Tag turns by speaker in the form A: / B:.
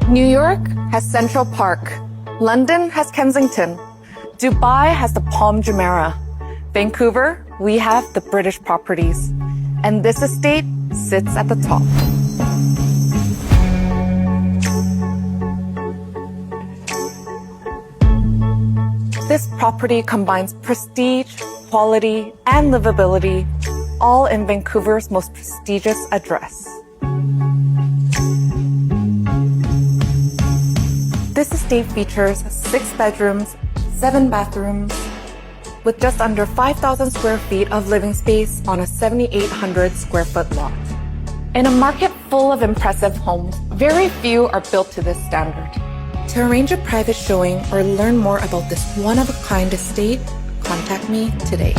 A: New York has Central Park. London has Kensington. Dubai has the Palm Jumeirah. Vancouver, we have the British properties. And this estate sits at the top. This property combines prestige, quality, and livability, all in Vancouver's most prestigious address. This estate features 6 bedrooms, 7 bathrooms, with just under 5,000 square feet of living space on a 7,800 square foot lot. In a market full of impressive homes, very few are built to this standard. To arrange a private showing or learn more about this one-of-a-kind estate, contact me today.